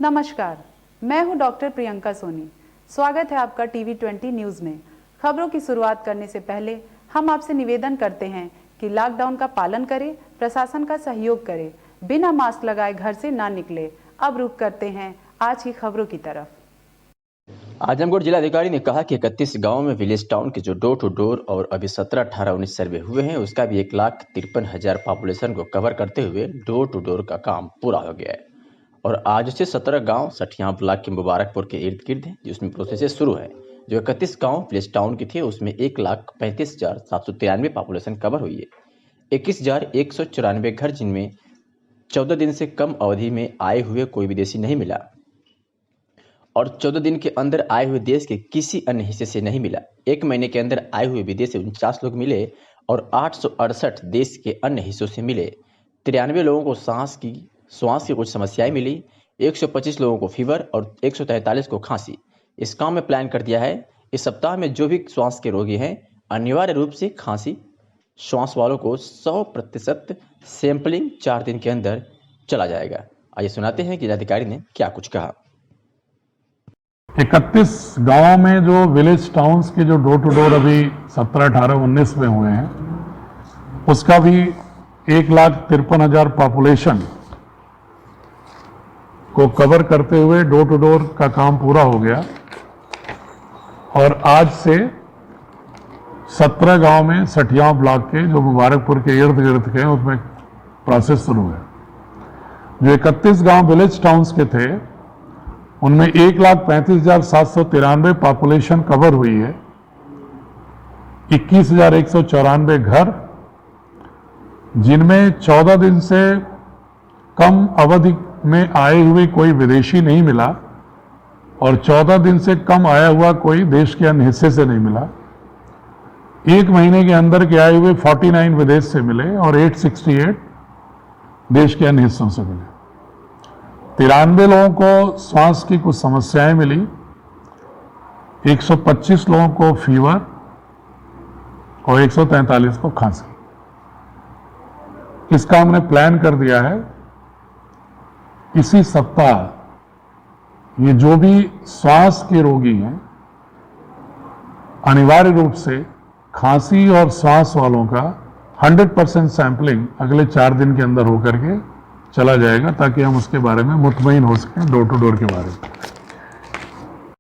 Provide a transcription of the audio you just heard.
नमस्कार, मैं हूं डॉक्टर प्रियंका सोनी। स्वागत है आपका TV20 न्यूज़ में। खबरों की शुरुआत करने से पहले हम आपसे निवेदन करते हैं कि लॉकडाउन का पालन करें, प्रशासन का सहयोग करें, बिना मास्क लगाए घर से ना निकले। अब रुख करते हैं आज की खबरों की तरफ। आजमगढ़ जिलाधिकारी ने कहा कि 31 गांव में विलेज टाउन के जो डोर टू डोर और अभी 17, 18, 19 सर्वे हुए हैं, उसका भी 1,53,000 पॉपुलेशन को कवर करते हुए डोर टू डोर का काम पूरा हो गया है। और आज से 17 गांव सठिया ब्लॉक के मुबारकपुर के इर्द गिर्द है, जिसमें प्रोसेस शुरू है। जो 31 गांव विलेज टाउन के थे, उसमें 1,35,793 पॉपुलेशन कवर हुई है। 21,194 घर, जिनमें 14 दिन से कम अवधि में आए हुए कोई विदेशी नहीं मिला और 14 दिन के अंदर आए हुए देश के किसी अन्य हिस्से से नहीं मिला। 1 महीने के अंदर आए हुए विदेश से 49 लोग मिले और 868 देश के अन्य हिस्सों से मिले। 93 लोगों को श्वास की कुछ समस्याएं मिली। 125 लोगों को फीवर और 143 को खांसी। इस काम में प्लान कर दिया है, इस सप्ताह में जो भी श्वास के रोगी हैं, अनिवार्य रूप से खांसी श्वास वालों को 100% सैंपलिंग 4 दिन के अंदर चला जाएगा। आइए सुनाते हैं कि जिलाधिकारी ने क्या कुछ कहा। 31 गांवों में जो विलेज टाउन्स के जो डोर टू डोर अभी 17, 18, 19 में हुए हैं, उसका भी 1,53,000 पॉपुलेशन को कवर करते हुए डोर टू डोर का काम पूरा हो गया। और आज से 17 गांव में सठिया ब्लॉक के जो मुबारकपुर के इर्द गिर्द के, उसमें प्रोसेस शुरू है। जो 31 गांव विलेज टाउन्स के थे, उनमें 1,35,793 पॉपुलेशन कवर हुई है। 21,194 घर, जिनमें 14 दिन से कम अवधि में आए हुए कोई विदेशी नहीं मिला और 14 दिन से कम आया हुआ कोई देश के अन्य हिस्से से नहीं मिला। 1 महीने के अंदर के आए हुए 49 विदेश से मिले और 868 देश के अन्य हिस्सों से मिले। 93 लोगों को श्वास की कुछ समस्याएं मिली। 125 लोगों को फीवर और 143 को खांसी। इसका हमने प्लान कर दिया है, इसी सप्ताह ये जो भी श्वास के रोगी हैं, अनिवार्य रूप से खांसी और श्वास वालों का 100% सैंपलिंग अगले 4 दिन के अंदर होकर के चला जाएगा, ताकि हम उसके बारे में मुतमईन हो सकें डोर टू डोर के बारे में।